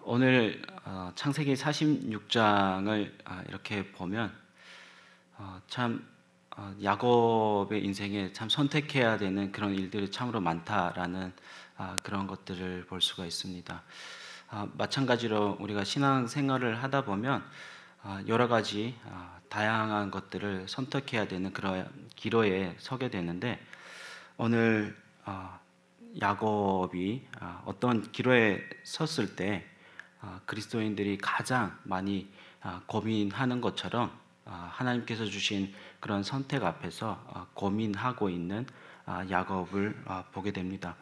오늘 창세기 46장을 이렇게 보면 참 야곱의 인생에 참 선택해야 되는 그런 일들이 참으로 많다라는 그런 것들을 볼 수가 있습니다. 마찬가지로 우리가 신앙생활을 하다 보면 여러 가지 다양한 것들을 선택해야 되는 그런 기로에 서게 되는데, 오늘 야곱이 어떤 기로에 섰을 때 그리스도인들이 가장 많이 고민하는 것처럼 하나님께서 주신 그런 선택 앞에서 고민하고 있는 야곱을 보게 됩니다.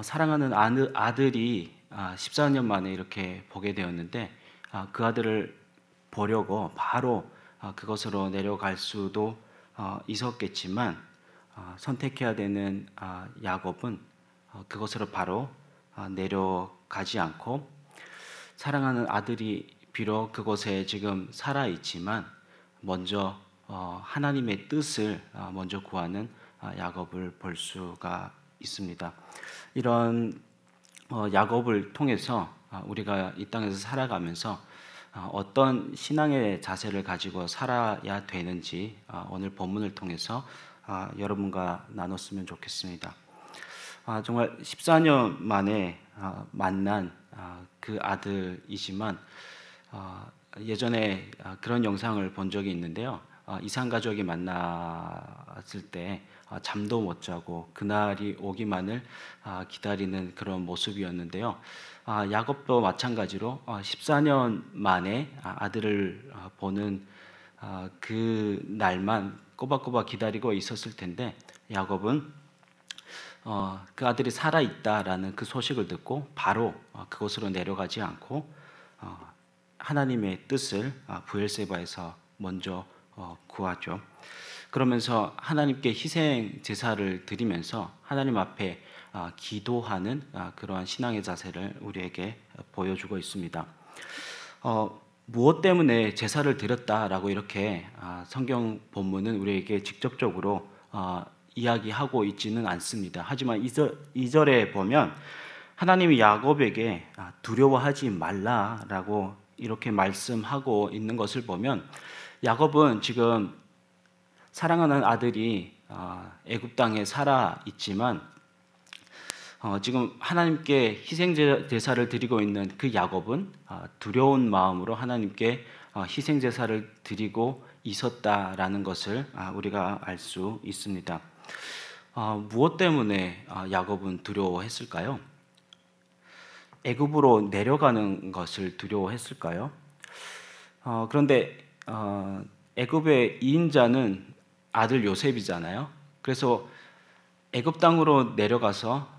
사랑하는 아들이 14년 만에 이렇게 보게 되었는데, 그 아들을 보려고 바로 그것으로 내려갈 수도 있었겠지만, 선택해야 되는 야곱은 그것으로 바로 내려가지 않고, 사랑하는 아들이 비록 그곳에 지금 살아있지만 먼저 하나님의 뜻을 먼저 구하는 야곱을 볼 수가 있습니다. 이런 야곱을 통해서 우리가 이 땅에서 살아가면서 어떤 신앙의 자세를 가지고 살아야 되는지 오늘 본문을 통해서 여러분과 나눴으면 좋겠습니다. 정말 14년 만에 만난 그 아들이지만 예전에 그런 영상을 본 적이 있는데요. 이산가족이 만났을 때 잠도 못 자고 그날이 오기만을 기다리는 그런 모습이었는데요. 야곱도 마찬가지로 14년 만에 아들을 보는 그 날만 꼬박꼬박 기다리고 있었을 텐데, 야곱은 그 아들이 살아있다라는 그 소식을 듣고 바로 그곳으로 내려가지 않고 하나님의 뜻을 브엘세바에서 먼저 구하죠. 그러면서 하나님께 희생 제사를 드리면서 하나님 앞에 기도하는 그러한 신앙의 자세를 우리에게 보여주고 있습니다. 무엇 때문에 제사를 드렸다라고 이렇게 성경 본문은 우리에게 직접적으로 이야기하고 있지는 않습니다. 하지만 2절에 보면 하나님이 야곱에게 두려워하지 말라라고 이렇게 말씀하고 있는 것을 보면, 야곱은 지금 사랑하는 아들이 애굽 땅에 살아 있지만 지금 하나님께 희생 제사를 드리고 있는 그 야곱은 두려운 마음으로 하나님께 희생 제사를 드리고 있었다라는 것을 우리가 알 수 있습니다. 무엇 때문에 야곱은 두려워했을까요? 애굽으로 내려가는 것을 두려워했을까요? 그런데 애굽의 2인자는 아들 요셉이잖아요. 그래서 애굽 땅으로 내려가서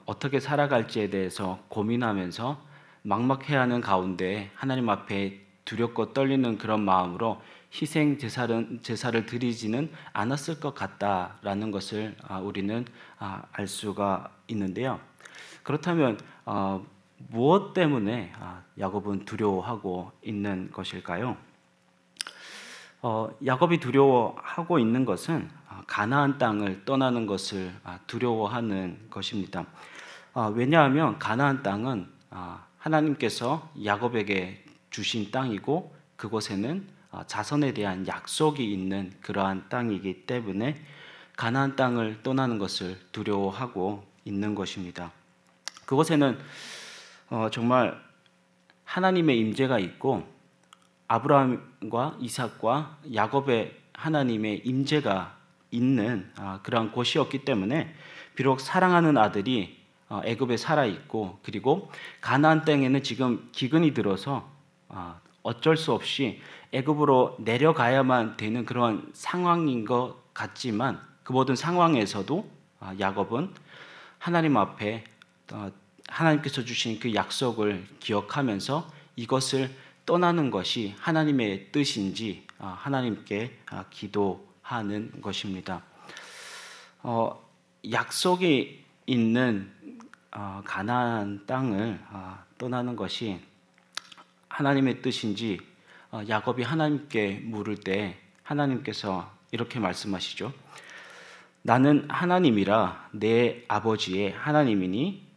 어떻게 살아갈지에 대해서 고민하면서 막막해하는 가운데 하나님 앞에 두렵고 떨리는 그런 마음으로 희생 제사를 드리지는 않았을 것 같다라는 것을 우리는 알 수가 있는데요. 그렇다면 무엇 때문에 야곱은 두려워하고 있는 것일까요? 야곱이 두려워하고 있는 것은 가나안 땅을 떠나는 것을 두려워하는 것입니다. 왜냐하면 가나안 땅은 하나님께서 야곱에게 주신 땅이고, 그곳에는 자손에 대한 약속이 있는 그러한 땅이기 때문에 가나안 땅을 떠나는 것을 두려워하고 있는 것입니다. 그곳에는 정말 하나님의 임재가 있고, 아브라함과 이삭과 야곱의 하나님의 임재가 있는 그러한 곳이었기 때문에, 비록 사랑하는 아들이 애굽에 살아 있고, 그리고 가나안 땅에는 지금 기근이 들어서 어쩔 수 없이 애굽으로 내려가야만 되는 그런 상황인 것 같지만, 그 모든 상황에서도 야곱은 하나님 앞에 하나님께서 주신 그 약속을 기억하면서 이것을 떠나는 것이 하나님의 뜻인지 하나님께 기도하는 것입니다. 약속이 있는 가나안 땅을 떠나는 것이 하나님의 뜻인지 야곱이 하나님께 물을 때 하나님께서 이렇게 말씀하시죠. 나는 하나님이라 내 아버지의 하나님이니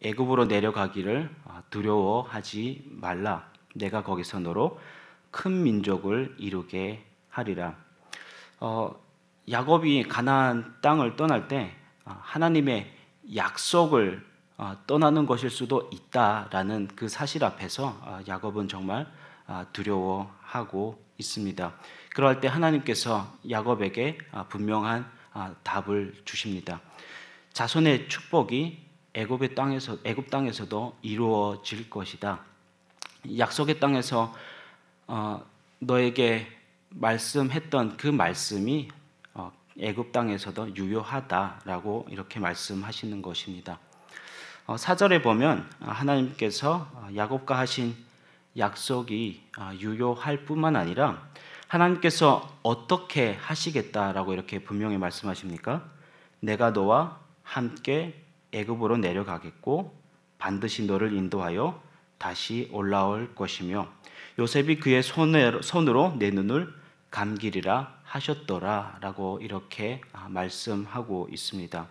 애굽으로 내려가기를 두려워하지 말라. 내가 거기서 너로 큰 민족을 이루게 하리라. 야곱이 가나안 땅을 떠날 때 하나님의 약속을 떠나는 것일 수도 있다라는 그 사실 앞에서 야곱은 정말 두려워하고 있습니다. 그럴 때 하나님께서 야곱에게 분명한 답을 주십니다. 자손의 축복이 애굽 땅에서도 이루어질 것이다. 약속의 땅에서 너에게 말씀했던 그 말씀이 애굽 땅에서도 유효하다라고 이렇게 말씀하시는 것입니다. 4절에 보면 하나님께서 야곱과 하신 약속이 유효할 뿐만 아니라 하나님께서 어떻게 하시겠다라고 이렇게 분명히 말씀하십니까? 내가 너와 함께 애굽으로 내려가겠고 반드시 너를 인도하여 다시 올라올 것이며 요셉이 그의 손으로 내 눈을 감기리라 하셨더라라고 이렇게 말씀하고 있습니다.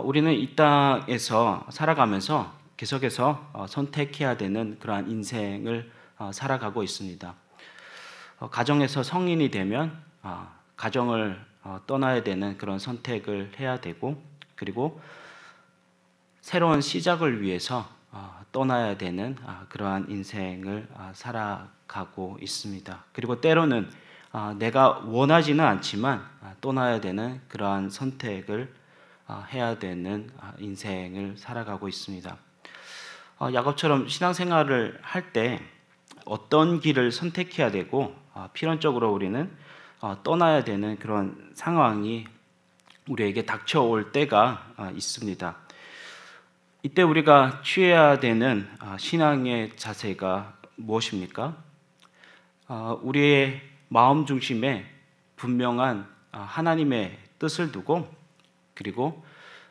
우리는 이 땅에서 살아가면서 계속해서 선택해야 되는 그러한 인생을 살아가고 있습니다. 가정에서 성인이 되면 가정을 떠나야 되는 그런 선택을 해야 되고, 그리고 새로운 시작을 위해서 떠나야 되는 그러한 인생을 살아가고 있습니다. 그리고 때로는 내가 원하지는 않지만 떠나야 되는 그러한 선택을 해야 되는 인생을 살아가고 있습니다. 야곱처럼 신앙생활을 할 때 어떤 길을 선택해야 되고 필연적으로 우리는 떠나야 되는 그런 상황이 우리에게 닥쳐올 때가 있습니다. 이때 우리가 취해야 되는 신앙의 자세가 무엇입니까? 우리의 마음 중심에 분명한 하나님의 뜻을 두고, 그리고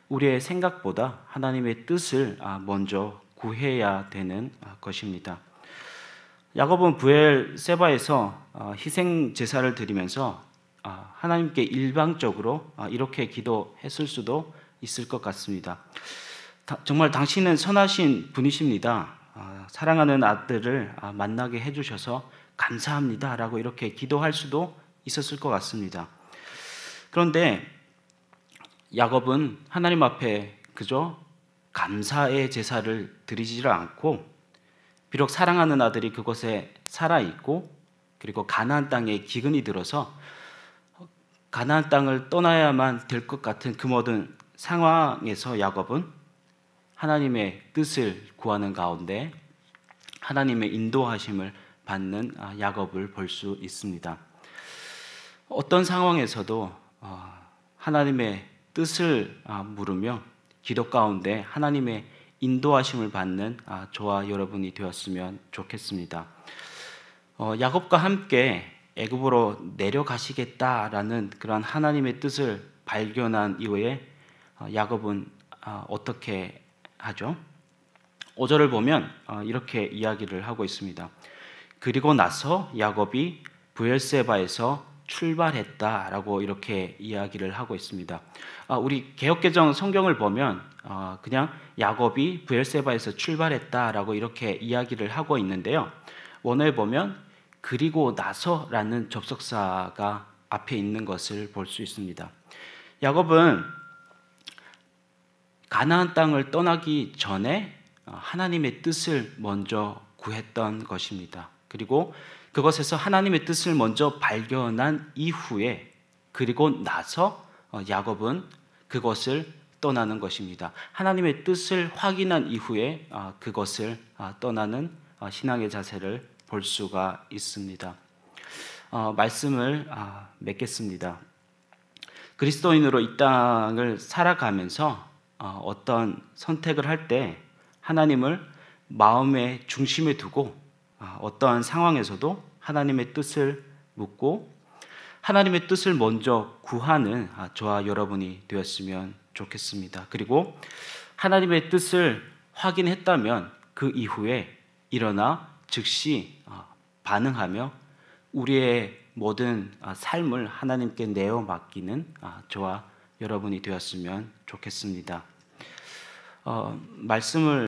우리의 생각보다 하나님의 뜻을 먼저 구해야 되는 것입니다. 야곱은 브엘세바에서 희생 제사를 드리면서 하나님께 일방적으로 이렇게 기도했을 수도 있을 것 같습니다. 정말 당신은 선하신 분이십니다. 사랑하는 아들을 만나게 해주셔서 감사합니다 라고 이렇게 기도할 수도 있었을 것 같습니다. 그런데 야곱은 하나님 앞에 그저 감사의 제사를 드리지를 않고, 비록 사랑하는 아들이 그곳에 살아있고 그리고 가나안 땅에 기근이 들어서 가나안 땅을 떠나야만 될 것 같은 그 모든 상황에서 야곱은 하나님의 뜻을 구하는 가운데 하나님의 인도하심을 받는 야곱을 볼 수 있습니다. 어떤 상황에서도 하나님의 뜻을 물으며 기도 가운데 하나님의 인도하심을 받는 저와 여러분이 되었으면 좋겠습니다. 야곱과 함께 애굽으로 내려가시겠다라는 그런 하나님의 뜻을 발견한 이후에 야곱은 어떻게 하죠? 5절을 보면 이렇게 이야기를 하고 있습니다. 그리고 나서 야곱이 브엘세바에서 출발했다라고 이렇게 이야기를 하고 있습니다. 우리 개역개정 성경을 보면 그냥 야곱이 브엘세바에서 출발했다라고 이렇게 이야기를 하고 있는데요. 원어에 보면 그리고 나서라는 접속사가 앞에 있는 것을 볼 수 있습니다. 야곱은 가나안 땅을 떠나기 전에 하나님의 뜻을 먼저 구했던 것입니다. 그리고 그것에서 하나님의 뜻을 먼저 발견한 이후에, 그리고 나서 야곱은 그것을 떠나는 것입니다. 하나님의 뜻을 확인한 이후에 그것을 떠나는 신앙의 자세를 볼 수가 있습니다. 말씀을 맺겠습니다. 그리스도인으로 이 땅을 살아가면서 어떤 선택을 할 때 하나님을 마음의 중심에 두고 어떠한 상황에서도 하나님의 뜻을 묻고 하나님의 뜻을 먼저 구하는 저와 여러분이 되었으면 좋겠습니다. 그리고 하나님의 뜻을 확인했다면 그 이후에 일어나 즉시 반응하며 우리의 모든 삶을 하나님께 내어 맡기는 저와 여러분이 되었으면 좋겠습니다. 말씀을